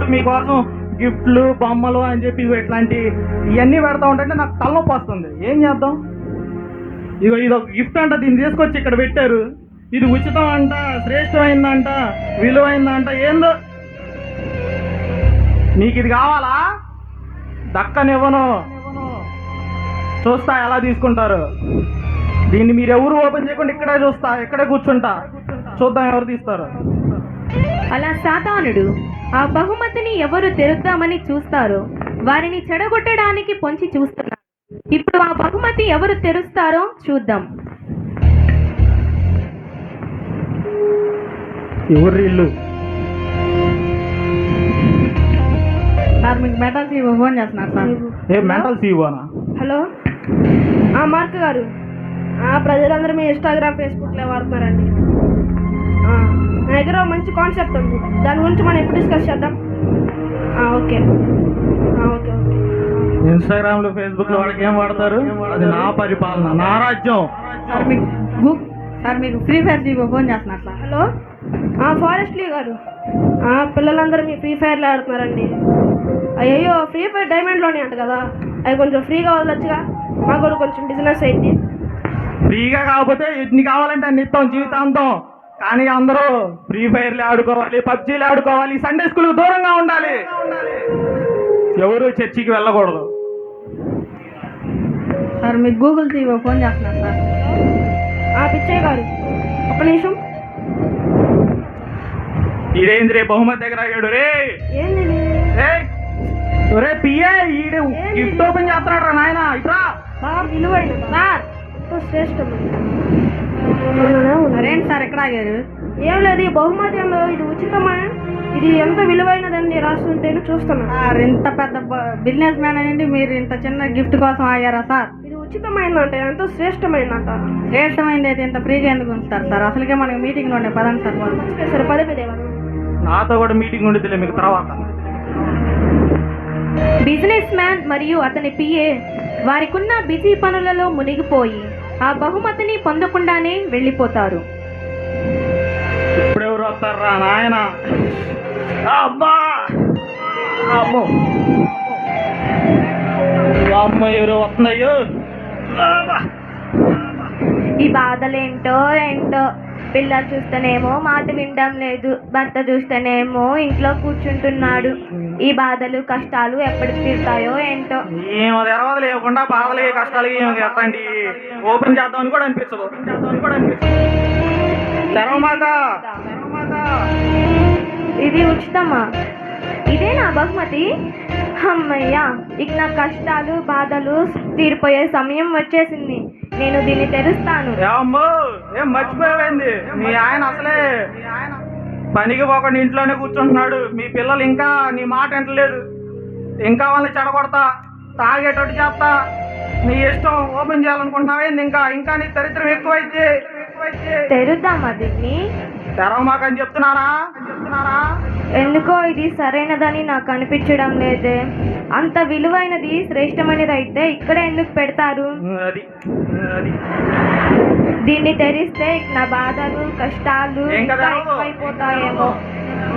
ఎప్పుడు మీకోసం గిఫ్ట్లు బొమ్మలు అని చెప్పి ఇగో ఇట్లాంటి ఇవన్నీ పెడతా ఉంటే నాకు తలనొప్పి వస్తుంది. ఏం చేద్దాం? ఇగో ఇది ఒక గిఫ్ట్ అంట, దీన్ని తీసుకొచ్చి ఇక్కడ పెట్టారు. ఇది ఉచితం అంట, శ్రేష్టమైందంట, విలువైందంట. ఏందో మీకు ఇది కావాలా? దక్కనివ్వను. చూస్తా ఎలా తీసుకుంటారు. దీన్ని మీరు ఎవరు ఓపెన్ చేయకుండా ఇక్కడే చూస్తా, ఇక్కడే కూర్చుంటా. చూద్దాం ఎవరు తీస్తారు. అలా సాతానుడు ఆ బహుమతిని ఎవరు తెరుద్దామని చూస్తారో వారిని చెడగొట్టడానికి పొంచి చూస్తున్నారు. ఇప్పుడు ఆ బహుమతి ఎవరు తెరుస్తారో చూద్దాం. ఎవరు ఇల్లు? సార్ మీకు మెటల్ సీఓ ఫోన్ చేస్తున్నారు సార్. ఏ మెంటల్ సీఓనా? హలో, మార్క్ గారు, ప్రజలందరూ మీ ఇన్స్టాగ్రామ్ ఫేస్బుక్లో వాడుతున్నారండి. నా దగ్గర మంచి కాన్సెప్ట్ ఉంది, దాని గురించి మనం ఎప్పుడు డిస్కస్ చేద్దాం. Okay okay okay. ఇన్స్టాగ్రామ్లో ఫేస్బుక్లో వాళ్ళకి ఏం వాడతారు? అది నా పరిపాలన, నా రాజ్యం. సార్ మీకు ఫ్రీ ఫైర్ సీఓ ఫోన్ చేస్తున్నారు సార్. హలో, ఫారెస్ట్లీ గారు, పిల్లలందరూ మీ ఫ్రీ ఫైర్లో ఆడుతున్నారండి. అయ్యో, ఫ్రీ ఫైర్ డైమండ్లోనే అంట కదా, అవి కొంచెం ఫ్రీగా వదలొచ్చుగా, మాకు కూడా కొంచెం బిజినెస్ అయింది. ఫ్రీగా కాకపోతే ఎన్ని కావాలంటే అన్ని ఇస్తాం జీవితాంతం. కానీ అందరూ ఫ్రీ ఫైర్లు ఆడుకోవాలి, పబ్జీలు ఆడుకోవాలి, సండే స్కూల్కి దూరంగా ఉండాలి, ఎవరు చర్చికి వెళ్ళకూడదు. సార్ మీకు గూగుల్ సీఓ ఫోన్ చేస్తున్నారు సార్. పిచ్చయ్య గారు, ఒక నిమిషం. ఈడేంది రే బహుమతి దగ్గర ఆగాడు రే? ఏంది ఒరే పిఏ, ఈడు గిఫ్ట్ ఓపెన్ చేస్తున్నాడు రా నాయన. ఇట్రా సార్, విలువైన సార్, ఎంతో శ్రేష్టమైనది. సరేంటి సార్ ఎక్కడ ఆగారు? ఏం లేదు, ఈ బహుమతి ఇది ఉచితమా, ఇది ఎంత విలువైనదని రాస్తుంటేనే చూస్తున్నా. సార్ ఇంత పెద్ద బిజినెస్ మ్యాన్ అనండి, మీరు ఇంత చిన్న గిఫ్ట్ కోసం ఆగారా సార్? ఇది ఉచితమైందంట, ఎంతో శ్రేష్టమైందంట. శ్రేష్టమైంది అయితే ఇంత ఫ్రీగా ఎందుకు ఉంచుతారు సార్? అసలుకే మనకి మీటింగ్లో ఉండే పదండి సార్. సరే పదే పదే నాతో కూడా మీటింగ్ ఉండేదిలే మీకు తర్వాత. బిజినెస్ మ్యాన్ మరియు అతని పిఏ వారికున్న బిజీ పనులలో మునిగిపోయి ఆ బహుమతిని పొందకుండానే వెళ్ళిపోతారు. ఇప్పుడెవరు వస్తారా నాయన? అబ్బా అమ్మో, అమ్మ ఎవరు వస్తున్నాయో. ఈ బాధలేంటో ఏంటో, పిల్లలు చూస్తేనేమో మాట వినడం లేదు, భర్త చూస్తేనేమో ఇంట్లో కూర్చుంటున్నాడు. ఈ బాధలు కష్టాలు ఎప్పటికి తీరుతాయో ఏంటో. ఏమో తెరవదు లేకుండా బాధలే కష్టాలు ఎట్లాంటి ఓపెన్ చేద్దామని కూడా అనిపించదు. తెరవమాక. ఇది ఉచితమా? ఇదే నా బహుమతి? అమ్మయ్యా, ఇక నా కష్టాలు బాధలు తీరిపోయే సమయం వచ్చేసింది. నేను దీన్ని తెరుస్తాను. ఏమో ఏం మర్చిపోయింది, మీ ఆయన అసలే పనికి పోకుండా ఇంట్లోనే కూర్చుంటున్నాడు. మీ పిల్లలు ఇంకా నీ మాట వింటలేదు. ఇంకా వాళ్ళని చెడగొడతా, తాగేటట్టు చేస్తా. నీ ఇష్టం. ఓపెన్ చేయాలనుకుంటున్నావేంది? ఇంకా ఇంకా నీ దరిద్రం ఎక్కువైతే. తెరుద్దామా దీన్ని? తెరవమాకని చెప్తున్నారా? ఎందుకో ఇది సరైనదని నాకు అనిపించడం లేదే. అంత విలువైనది శ్రేష్టమైనది అయితే ఇక్కడ ఎందుకు పెడతారు? దీన్ని తెరిస్తే నా బాధలు కష్టాలు ఎక్కువైపోతాయేమో.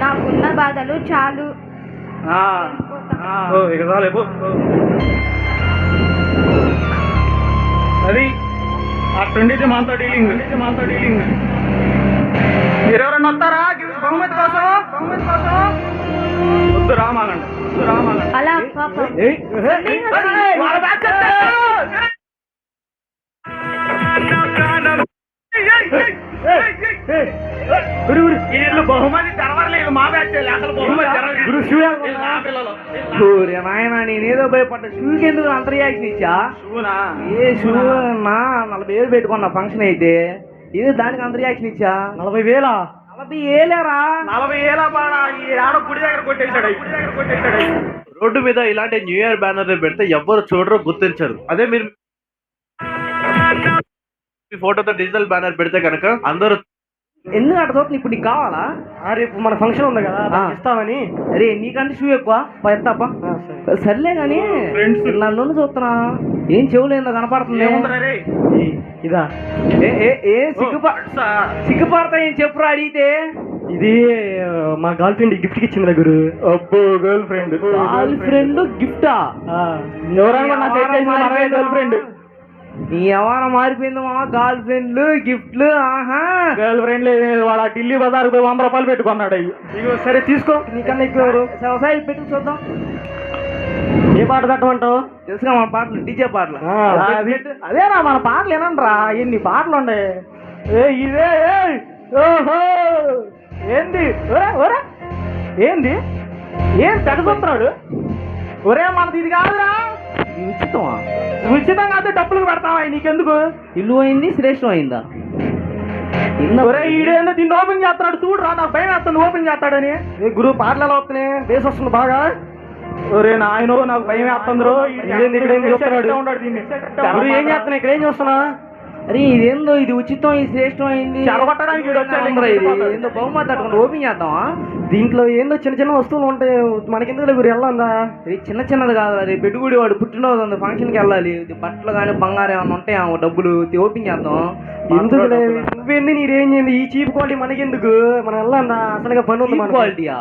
నాకున్న బాధలు చాలు. అది అట్టుండితే మనతో డీలింగ్. మీరెవరన్నా వస్తారా బహుమతి కోసం? వద్దు రామాలండి. అలా పాపం బహుమతి తెరవలేదు. మా బ్యాచ్ అసలు నాయన నేనేదో భయపడ్డా. షూకి ఎందుకు అంత రియాక్షన్ ఇచ్చా? ఏ షూ నా 40,000 పెట్టుకున్నా ఫంక్షన్ అయితే, ఏదో దానికి అంత రియాక్షన్ ఇచ్చా. 40,000? 40,000 రా. 40,000 పాడా? ఈ ఆడో గుడి దగ్గర కొట్టేశాడు. రోడ్డు మీద ఇలాంటి న్యూ ఇయర్ బ్యానర్ పెడితే ఎవ్వరు చూడరు, గుర్తించరు. అదే మీరు ఫోటోతో డిజిటల్ బ్యానర్ పెడితే కనుక అందరూ ఎందుకు అట్లా చూస్తుంది. ఇప్పుడు నీకు కావాలా? రేపు మన ఫంక్షన్ ఉంది కదా, ఇస్తామని. అరే నీకంటే షూ ఎక్కువ ఎత్తాపా. సర్లే కానీ నన్ను చూస్తున్నా, ఏం చెవులు ఏందో కనపడుతుంది. ఇదా ఏ సిగ్గుపడతా ఏం చెప్పురా అడిగితే? ఇది మా గర్ల్ ఫ్రెండ్ గిఫ్ట్ ఇచ్చింది గురు. అబ్బో గర్ల్ ఫ్రెండ్ గర్ల్ ఫ్రెండ్ గిఫ్టా? గర్ల్ ఫ్రెండ్ నీ వ్యవహారం మారిపోయింది మా. గర్ల్ ఫ్రెండ్లు గిఫ్ట్లు, ఆహా. గర్ల్ ఫ్రెండ్ వాడు ఆ ఢిల్లీ బజార్ పోయి 100 రూపాయలు పెట్టుకున్నాడు అయ్యి. ఇగో సరే తీసుకో, నీకన్నా ఎక్కువ వ్యవసాయం పెట్టుకు చూద్దాం. ఏ పాట కట్టమంటావు? తెలుసుగా మన పాటలు, డీజే పాటలు. అదేనా మన పాటలు ఏనండ్రా, ఎన్ని పాటలు ఉండే. ఇదే ఓహో ఏంది ఒరే ఏంది ఏం పెట్టుకుంటున్నాడు? ఒరే మనది ఇది కాదురా. ఉచితమా? ఉచితంగా అయితే డబ్బులకు పెడతావా? నీకెందుకు? ఇల్లు అయింది, శ్రేష్టం అయిందా? ఒరే ఈడేందో దీన్ని ఓపెన్ చేస్తున్నాడు చూడరా, నాకు భయం వేస్తుంది ఓపెన్ చేస్తాడని. ఏ గురువు పాటలు ఎలా వస్తున్నాయి? బేస్ వస్తుంది బాగా. ఒరే నాయనో నాకు భయం వేస్తుంది. ఏం చేస్తున్నా ఇక్కడ, ఏం చూస్తున్నా? అరే ఇదేందో, ఇది ఉచితం, ఇది శ్రేష్టం అయింది చెడగొట్టడానికి ఇది ఏందో బహుమతి అట్టుకుంటా ఓపెన్ చేద్దామా? దీంట్లో ఏందో చిన్న చిన్న వస్తువులు ఉంటాయి, మనకెందుకు గురి వెళ్ళందా? ఇది చిన్న చిన్నది కాదు, అది పెట్టుబడి వాడు పుట్టినరోజు ఉంది, ఫంక్షన్కి వెళ్ళాలి. బట్టలు కానీ బంగారం ఏమైనా ఉంటాయి డబ్బులు ఓపెన్ చేద్దాం. ఎందుకు నువ్వేంది నీరేం చేయండి, ఈ చీప్ క్వాలిటీ మనకెందుకు? మనం వెళ్ళందా? అసలుగా పని ఉంది. క్వాలిటీయా?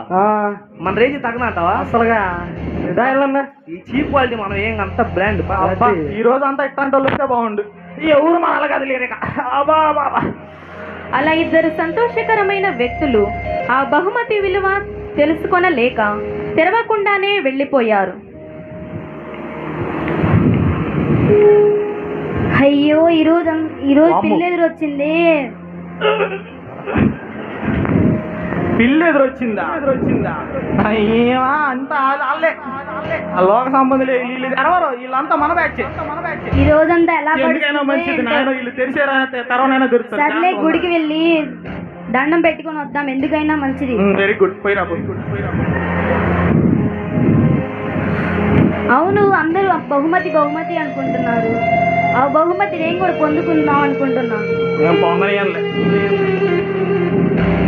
మన రేంజ్ తగ్గనంటావా? అసలుగా వెళ్ళందా? ఈ చీప్ క్వాలిటీ మనం ఏం అంత బ్రాండ్. ఈ రోజు అంతా ఇట్లాంటి వాళ్ళు వస్తే బాగుండు. ఈ ఊరు మన అలాగది లేక అలా ఇద్దరు సంతోషకరమైన వ్యక్తులు ఆ బహుమతి విలువ తెలుసుకొనలేక తెరవకుండానే వెళ్ళిపోయారు. అయ్యో ఈరోజు పిల్లి ఎదురొచ్చింది. పిల్లి ఎదురొచ్చిందా? ఏమా అంతా వాళ్ళే లోక సంబంధులే. వీళ్ళు తెరవరు, వీళ్ళంతా మన బ్యాచ్. ఈ రోజంతా ఎలా ఎందుకైనా మంచిది నాయన, వీళ్ళు తెరిచారా తెరవనైనా దొరుకుతారు. సర్లే గుడికి వెళ్ళి దండం పెట్టుకొని వద్దాం, ఎందుకైనా మంచిది. వెరీ గుడ్, పోయిరా. అవును, అందరూ బహుమతి అనుకుంటున్నారు. ఆ బహుమతి నేను కూడా పొందుకుందాం అనుకుంటున్నా.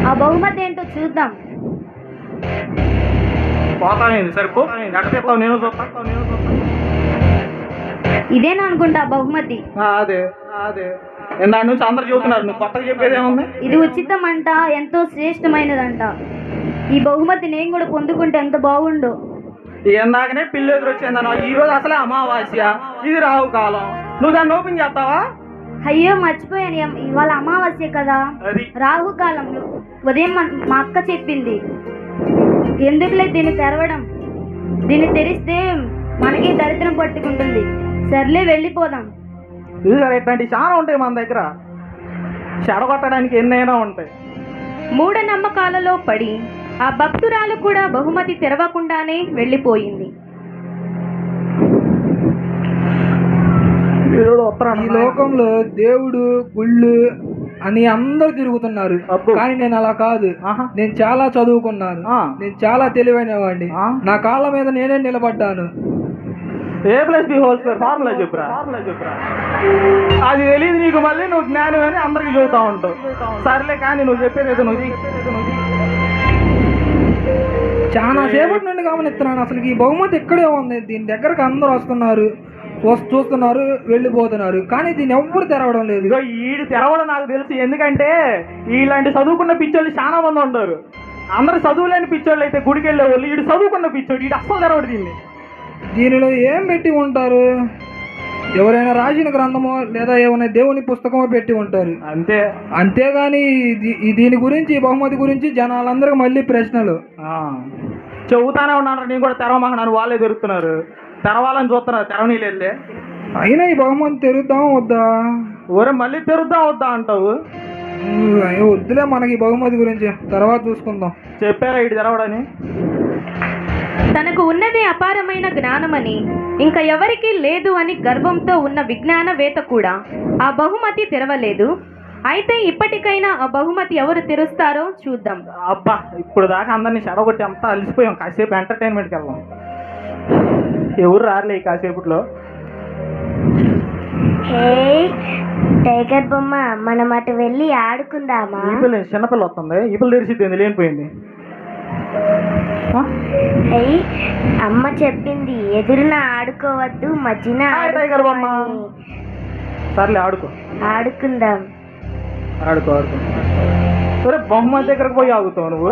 ఆ బహుమతి ఏంటో చూద్దాం. పోతానేది సరిపో, నేను ఇదేనా అనుకుంటా బహుమతి. అదే దాని నుంచి అందరు చెబుతున్నారు, నువ్వు కొత్తగా చెప్పేది ఏముంది? ఇది ఉచితం అంట, ఎంతో శ్రేష్టమైనదంట. ఈ బహుమతి నేను కూడా పొందుకుంటే ఎంత బాగుండు. ఇందాకనే పిల్లి ఎదురొచ్చిందన్న. ఈ రోజు అసలే అమావాస్య, ఇది రాహు కాలం. నువ్వు దాన్ని ఓపెన్ చేస్తావా? అయ్యో మర్చిపోయాను, ఇవాళ అమావాస్య కదా, రాహుకాలంలో. ఉదయం మా అక్క చెప్పింది. ఎందుకులే దీన్ని తెరవడం, దీన్ని తెరిస్తే మనకి దరిద్రం పట్టుకుంటుంది. సర్లే వెళ్ళిపోదాం. ఇట్లాంటి చాలా ఉంటాయి మన దగ్గర, చెడగొట్టడానికి ఎన్నైనా ఉంటాయి. మూఢనమ్మకాలలో పడి ఆ భక్తురాలు కూడా బహుమతి తెరవకుండానే వెళ్ళిపోయింది. ఈ లోకంలో దేవుడు గుళ్ళు అని అందరూ తిరుగుతున్నారు, కానీ నేను అలా కాదు. నేను చాలా చదువుకున్నాను, నేను చాలా తెలివైన వాడిని. నా కాళ్ళ మీద నేనే నిలబడ్డాను. A+B² ఫార్ములా చెప్పురా. అది తెలియదు నీకు, మళ్ళీ నువ్వు జ్ఞానం అని అందరికి చెబుతా ఉంటావు. సర్లే కానీ నువ్వు చెప్పేది ఏదో నువ్వు. చాలా సేపటి నుండి గమనిస్తున్నాను, అసలు ఈ బహుమతి ఎక్కడే ఉంది. దీని దగ్గరకు అందరూ వస్తున్నారు, చూస్తున్నారు, వెళ్ళిపోతున్నారు, కానీ దీన్ని ఎవ్వరు తెరవడం లేదు. ఇగో ఈడు తెరవడం నాకు తెలుసు, ఎందుకంటే ఇలాంటి చదువుకున్న పిచ్చోళ్ళు చాలా మంది ఉంటారు. అందరు చదువులేని పిచ్చోళ్ళు అయితే గుడికి వెళ్ళే వాళ్ళు, ఈడు చదువుకున్న పిచ్చోడు, ఈడు అస్సలు తెరవడు దీన్ని. దీనిలో ఏం పెట్టి ఉంటారు? ఎవరైనా రాసిన గ్రంథమో లేదా ఏమైనా దేవుని పుస్తకమో పెట్టి ఉంటారు, అంతేగాని దీని గురించి, ఈ బహుమతి గురించి జనాలందరికీ మళ్ళీ ప్రశ్నలు. చెబుతానే ఉన్నాను, నేను కూడా తెరవమన్నాను, వాళ్ళే దొరుకుతున్నారు. తెరవాలని చూస్తున్నారు, తెరవనీళ్ళే. అయినా ఈ బహుమతి తెరుద్దాం వద్దా? ఊరే మళ్ళీ తెరుద్దాం వద్దా అంటావు? వద్దులే, మనకి ఈ బహుమతి గురించి తర్వాత చూసుకుందాం. చెప్పారా ఇటు తెరవడని? తనకు ఉన్నదే అపారమైన జ్ఞానమని, ఇంకా ఎవరికీ లేదు అని గర్వంతో ఉన్న విజ్ఞానవేత్త కూడా ఆ బహుమతి తెరవలేదు. అయితే ఇప్పటికైనా ఆ బహుమతి ఎవరు తెరుస్తారో చూద్దాం. అబ్బా, ఇప్పుడు దాకా అందరినీ చెడగొట్టి అంతా అలసిపోయాం, కాసేపు ఎంటర్టైన్మెంట్కి వెళ్దాం. ఎవరు రారులే ఈ కాసేపట్లో. టైగర్ బొమ్మ, మనం అటు వెళ్ళి ఆడుకుందామా? ఈ పిల్ల చిన్నపిల్ల వస్తుంది, ఈ పిల్ల తెరిచిద్ది, లేనిపోయింది. అమ్మ చెప్పింది ఎదురున ఆడుకోవద్దు, మధ్యన టైగర్ బొమ్మ. సర్లే ఆడుకుందాం. ఆడుకుందాం. ఆడుకో. సరే బహుమతి దగ్గరకు పోయి ఆగుతావు నువ్వు.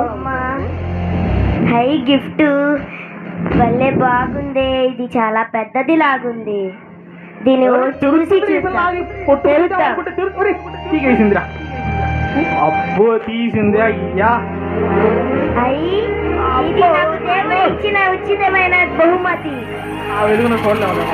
హై గిఫ్ట్ వల్లే బాగుంది. ఇది చాలా పెద్దది లాగుంది. దీని చూసి తీసేసిందిరా. అబ్బో తీసింది అయ్యా. ఇది నాకు దేవుడు ఇచ్చిన ఉచితమైన బహుమతి. ఆ వెలుగును చూడలేము.